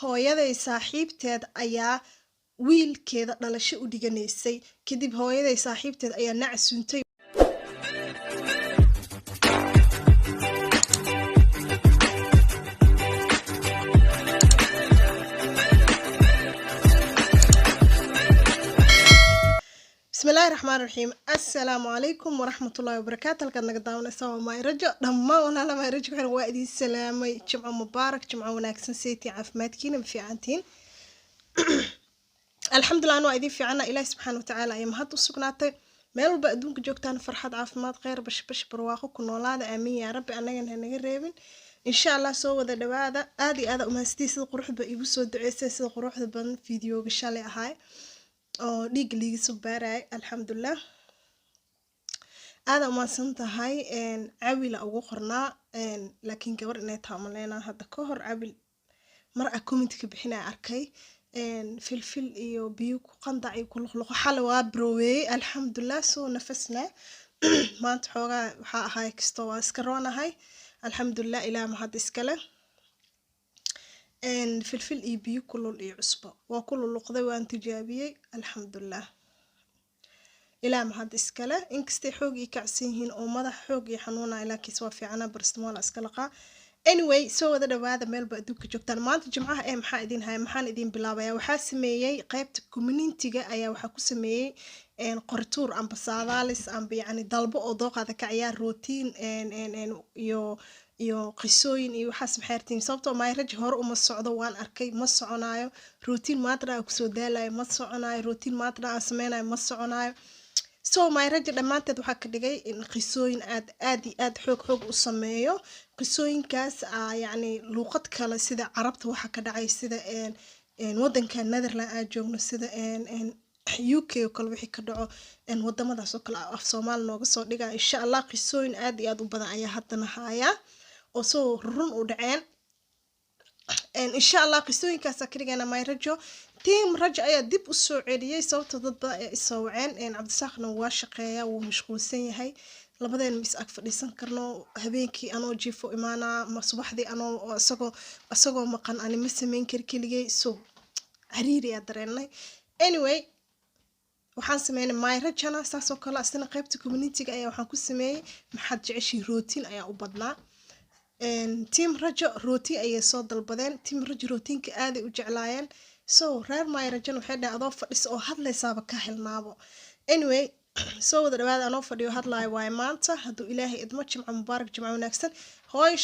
hooyaday saaxiibteed ayaa wiilkeeda dhalasho u dhiganaysay kadib hooyaday saaxiibteed ayaa nacasuuntay بسم الله الرحمن الرحيم السلام عليكم ورحمة الله وبركاته لقد نقدامنا سوا ما يرجع دما ولا ما يرجع كان وادي السلام جمعة مبارك جمعة وناكسن سيتي عافماتكين في عنتين الحمد لله أنا وادي في عنا إله سبحانه وتعالى يوم هاتو سكناتي ميل بقدونك جوكتان فرحة عافمات غير بش برواقو كن ولاده آمين يا رب أنا نقربين إن شاء الله سوى ذا دوادا آدي آذا ومهستي سيد قروح بإيبسو دعيسي سيد قروح بان فيديو قشالي هاي oo dhiig liiga soo baaray alxamdulillah aad ma santahay caawila ugu qornaa laakiin gabar inay taamaleena hadda ka hor caawil mar a comment ka bixinay arkay filfil iyo biyo ku qandacay ku luqluq xal waa broweey alxamdulillah soo nafasna maanta xoogaa waxa ahay kisto waa iska roonahay alxamdulillah ilaa ma had iskale فلفل إيبي كل العصبة وكل اللقطة وأن تجابيه الحمد لله إلى ما هاد إسكالة إنك استحوجي كعسيهن أو ماذا حوجي حنونا إلى كسوة في عنا برستمال أسكالقة anyway سو هذا ميل بدوك جوكتان ما أنت جمعها محايدين هاي محايدين بلابيا وحاسمية قيبت كومينتيجا أيا وحكوسمية قرطور أم بصادالس أم يعني ضلبو أو ضوق هذا كعيار روتين iyo qisooyin iyo waxaas maxaartiin sababtoo ma raj hor uma socdo waan arkay ma soconaayo routine maadra ku soo daalayo ma soconaayo routine maadra aan sameeyay ma soconaayo soo ma raj dhamaanteed waxa ka dhigay in qisooyin aad xoog u sameeyo qisooyinkaas yani luqad kale sida carabta waxa ka dhacay sida wadanka Netherlands aan joogno sida UK oo kale wixii ka dhaco wadamadaas oo kale af Soomaali nooga soo dhigaa insha Allah qisooyin aad u badan ayaa hadda haya oo soo run u dhaceen إن شاء الله قصوين كاسكرينا أنا ما يرجو تيم رجع يا دب السعودية صوت ضد السوعين إن عبد الساق نواشقيا ومشغول سنة هاي لبدين مس أكثر لسان كرنو هبينكي أنا جيفو إمانا ما صباح دي أنا أسقو مقن أنا مسمين كركلي سو عريري أدريني anyway waxaan sameeyay ma rajana saas oo kala asna qaybta community-ga ayaa waxaan ku sameeyay maxad jeceshay routine ayaa u badnaa team rajo routine ayay soo dalbadeen team rajo routine-ka aad ay u jeclaayeen soo reer ma rajana waxay dhaadoo fadhis oo hadlaysaaba ka helnaabo anyway soo wada dhawaad anoo fadhiyo hadlaayo waay maanta haduu ilaahay idmo jimco mubaarak jimco wanaagsan hooy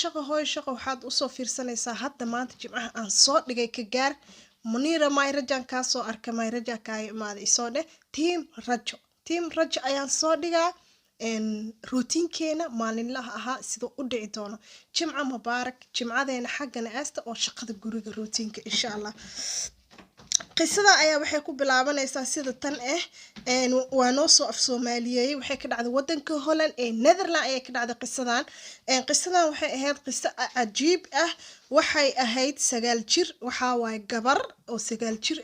shaqo waxaad u soo fiirsanaysaa hadda maanta jimcaha aan soo dhigay ka gaar منيرة ما يرجع كاسو أرك ما يرجع كاي ما ذي صوده تيم رجع أيان صودة إن روتين كينا ما لله أها سيدو أدعيتونه جمعة مبارك جمعة ذي حقنا أست أو شقة الجروج الروتين إن شاء الله قصة أيا وحكوا بالعمل أساسية تن إن ونوصو في سومالية وحكي على ودن كهولن نذرلا أيا كده على قصة قصة وحي قصة عجيب waxay ahayd sagaal jir waxa way gabar oo sagaal jir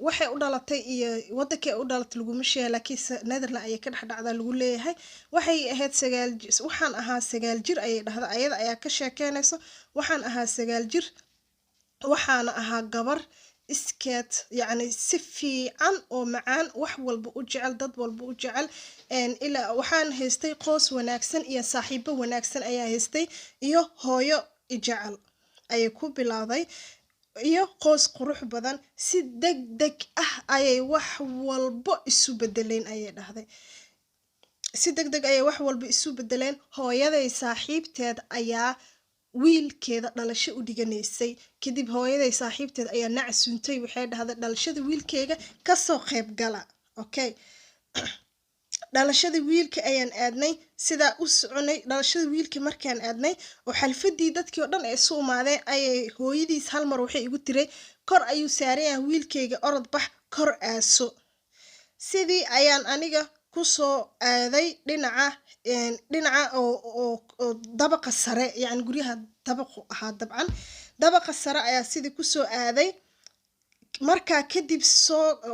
waxay u dhalatay iyo wadankay u dhalatay lagu mishay laakiin Netherlands ay ka dhaxdhacda lagu leeyahay waxay ahayd sagaal jir waxaan ahaa sagaal jir ay dhahda ayada ayaa ka sheekeynayso waxaan ahaa sagaal jir waxaan ahaa gabar iskeed yani si fiican oo macaan wax walba u jecel dad walba u jecel ila waxaan haystay qoys wanaagsan iyo saaxiibo wanaagsan ayaa haystay iyo hooyo إجعل أي كوبلاضي iyo qoys qurux badan si degdeg ayay wax walba isu bedeleen ayay dhahday si degdeg ayay wax walba isu bedeleen hooyaday saaxiibteed ayaa wiilkeeda dhalasho u dhiganaysay kadib hooyaday saaxiibteed ayaa nacasuuntay waxay dhahday dhalashada wiilkeega ka soo qayb gala okay dhalashada wiilka ayaan aadnay sida u soconay dhalashada wiilka markaan aadnay oo xalfadii dadkii oo dhan ay soo umaadeen ayay hooyadiis hal mar waxay igu tiray kor ayuu saarayaan wiilkayga orod bax kor aaso sidii ayaan aniga ku soo aaday dhinaca oo dabaqa sare yani guriyaha dabaqo ahaa dabcan dabaqa sare ayaa sidii ku soo aaday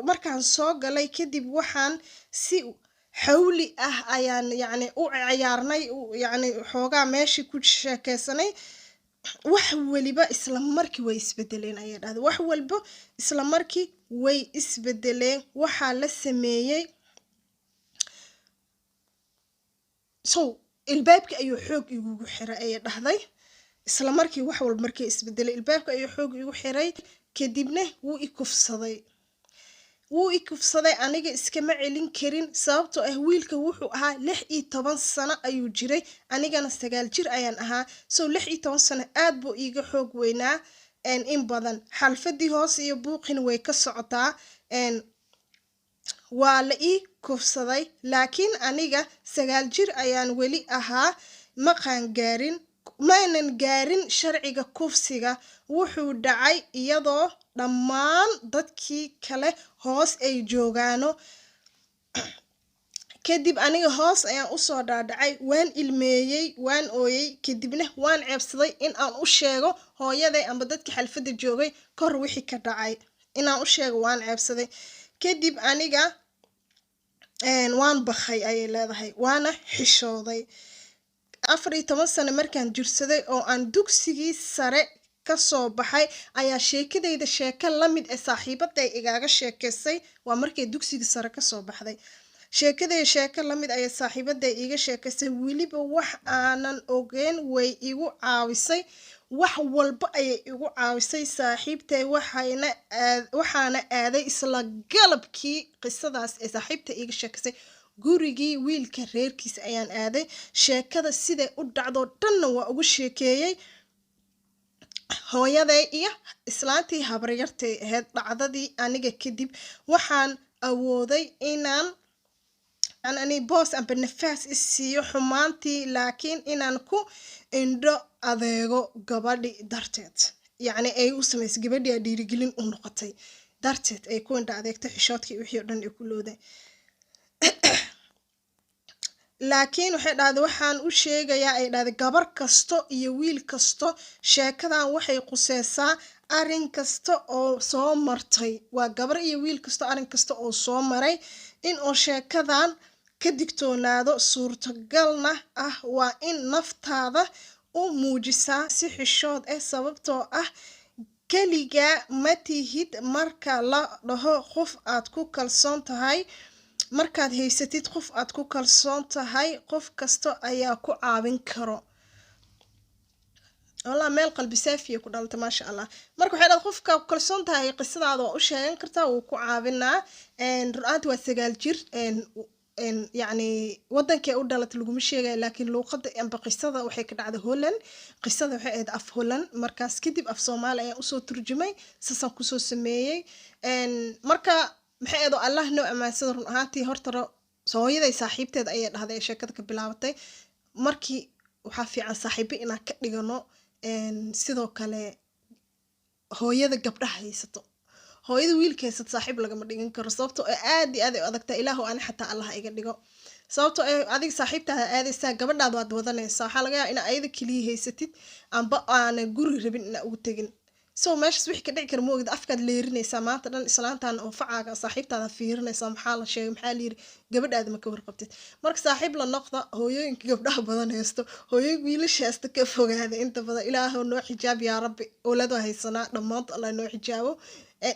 markaan soo galay kadib waxaan si حولي أيان يعني عيارني يعني حوجا ماشي كل شيء كسني wax waliba isla markii way isbedeleen ayay dhahday wax walba isla markii way isbedeleen waxa la sameeyay so ilbaabka ayuu xoog igu xiray ayay dhahday isla markii wax walba markii isbedelay ilbaabka ayuu xoog igu xiray kadibna wuu i kufsaday aniga iskama celin karin sababtoo ah wiilka wuxuu ahaa 16 sano ayuu jiray anigana 9 jir ayaan ahaa so 16 sano aad buu iiga xoog weynaa in badan xalfadii hoos iyo buuqin way ka socotaa waa la ii kufsaday laakiin aniga 9 jir ayaan weli ahaa ma qaangaarin maanan gaarin sharciga kufsiga wuxuu dhacay iyadoo dhammaan dadkii kale hoos ay joogaano kadib aniga hoos ayaan u soo dhaadhacay waan ilmeeyay waan ooyay kadibna waan ceebsaday in aan u sheego hooyaday amba dadkii xalfadda joogay kor wixii ka dhacay inaan u sheego waan ceebsaday kadib aniga waan bakhay ayay leedahay waana xishooday 14 sano markaan jirsaday oo aan dugsigii sare ka soo baxay ayaa sheekadayda sheeko la mid ah saaxiibaday igaaga sheekaysay waa markay dugsigii sare ka soo baxday sheekadayda sheeko la mid ay saaxiibaday iga sheekaysay weliba wax aanan ogeyn way igu caawisay wax walba ayay igu caawisay saaxiibtay waxaana aaday isla galabkii qisadaas ee saaxiibtay iga sheekaysay gurigii wiilka reerkiisa ayaan aaday sheekada siday u dhacdo dhanna waa ugu sheekeeyay hooyaday iyo islaantii habaryartay ahayd dhacdadii aniga kadib waxaan awooday inaan boos amba nafaas isiiyo xumaantii laakiin inaan ku indho adeego gabadhi darteed yacni ay u samaysay gabadhii dhiirigelin u noqotay darteed ay ku indho adeegtay xishoodkii wixii oo dhan ay ku looday laakiin waxay dhahday waxaan u sheegayaa ay dhahday gabar kasto iyo wiil kasto sheekadan waxay quseysaa arin kasta oo soo martay waa gabar iyo wiil kasto arin kasta oo soo maray in oo sheekadan ka digtoonaado suurtagalna ah waa in naftaada u muujisaa si xishood ah sababtoo ah kaliga ma tihid marka la dhaho qof aad ku kalsoon tahay markaad haysatid qof aad ku kalsoon tahay qof kasta ayaa ku caawin karo والله meel qalbi saafiya ku dhaltay ma sha Allah marka waxay dhad qofka ku kalsoon tahay qisadaada oo u sheegan kartaa uu ku caawinaa ru'aanti waa 9 jir يعني ودنكي u dhalatay laguma sheegay laakiin luqadda amba qisada waxay ka dhacday Holland qisada waxay ahayd af Holland markaas kadib af Soomaali ayaan u soo turjumay sasan ku soo sameeyay marka maxay ahayd Allah noo amaansada run ahaantii horta hooyaday saaxiibteed ayay dhahday sheekada ka bilaabatay markii waxa fiican saaxiibo inaan ka dhigano sidoo kale hooyada gabdhaha haysato hooyada wiilkeesa saaxiib lagama dhigan karo sababtoo aad iyo aad ay adagtaa ilaahu aan xataa Allah iga dhigo sababtoo adig saaxiibtaada aadaysaa gabadhaada waad wadanaysaa waxa laga yaabaa in ayada kaliya haysatid amba aan guri rabin in ugu tagin so meeshas wixii ka dhici kara moogid afkaad leerinaysaa maanta dhan islaantaan oo facaaga saaxiibtaada fiirinaysaa maxaa la sheegay maxaa la yiri gabadhaada ma ka warqabtid marka saaxiib la noqda hooyooyinka gabdhaha badan haysto hooyooyinka wiilasha haysta ka fogaada inta badan ilaahu noo xijaab yaa rabbi awlaad haysanaa dhammaan Allah noo xijaabo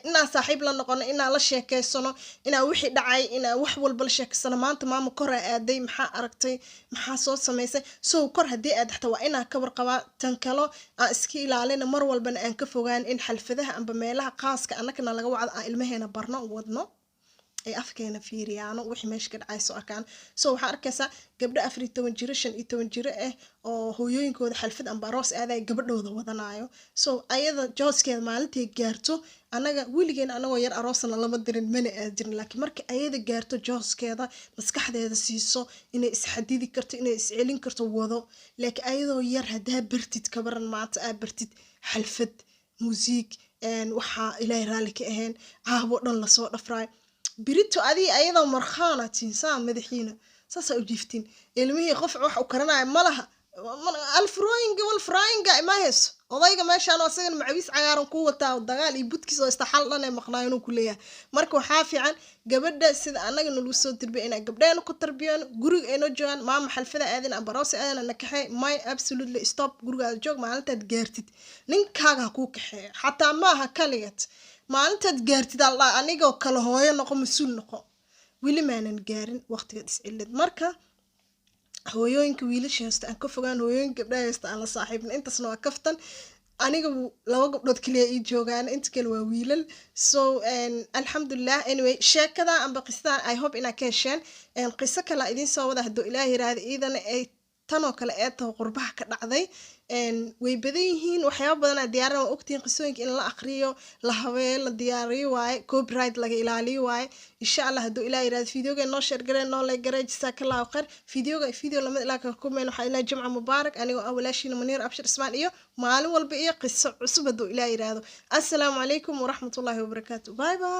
inaan saaxiib la noqono inaan la sheekeysano inaan wixii dhacay inaan wax walba la sheekeysano maanta maama kor aaday maxaa aragtay maxaa soo sameysay soo kor hadii aad xataa waa inaan ka warqabaa tan kale aan iska ilaalina mar walbana aan ka fogaan in xalfadaha amba meelaha qaaska annagana laga wacdo aan ilmaheena barno wadno ay afkeena fiiriyaano wixii meesha ka dhacay soo arkaan soo waxa arkaysaa gabdho 14 jir 15 jir ah oo hooyooyinkooda xalfad amba aroos aaday gabadhooda wadanayo soo ayada jooskeeda maalintii gaarto anaga wiligeena anagoo yar aroosna lama dirin mana aadin laakiin markii ayada gaarto jooskeeda maskaxdeeda siiso inay isxadidi karto inay iscelin karto wado laakiin ayadoo yar hadaa bartid kabaran maanta aad bartid xalfad music waxa ilaahay raali ka ahayn caabo dhan la soo dhafray birito adii ayadoo marxaana tinsaa madaxiina saasa u jiftin ilmihii qof wax u karanaay malaha alfrooyinga wal fryinga ma hayso odayga meeshaan oo asagana macawiis cagaaran ku wataa dagaal iyo budkiis oo istaxal dhan ee maqnaayo inuu ku leeyahay marka waxaa fiican gabadha sida anaga nagu soo dirbiya inay gabdheena ku tarbiyaan guriga ay noo joogaan maama xalfada aadin amba roose aadin na kaxee my absolutely stop gurigaada joog maalintaad gaartid ninkaaga ha kuu kaxeeya xataa maaha kaligeed maalintaad gaartid allah anigoo kale hooyo noqo mas-uul noqo weli maanan gaarin waqtiga iscilid marka hooyooyinka wiilasha haysta aan ka fogaan hooyooyinka gabdhaha haysta aan la saaxiibna intaasna waa kaftan aniga 2 gabdhood kaliya ii joogaan inta kale waa wiilal so alxamdulilah anyway sheekada amba qisada I hope inaa ka hesheen qiso kale idiin soo wada hadduu ilaahay yiraahdo iidana ay tanoo kale ee taho qurbaha ka dhacday way badan yihiin waxyaabo badan aan diyaarin waa ogtiin qisooyinka in la aqriyo la habeeyo la diyaariyo waaye copyright laga ilaaliyo waaye insha Allah hadduu ilaahay yiraahdo videoga noo share gareen noo like garee jazakallahu khair video lamid ilaa ka kumeen waxaa ilaa jumca mubaarak anigoo awlaashiina Muniir Abshir Ismaan iyo maalin walba iyo qiso cusub hadduu ilaahay yiraahdo assalaamu calaykum waraxmatullaahi wabarakaatuh bye bye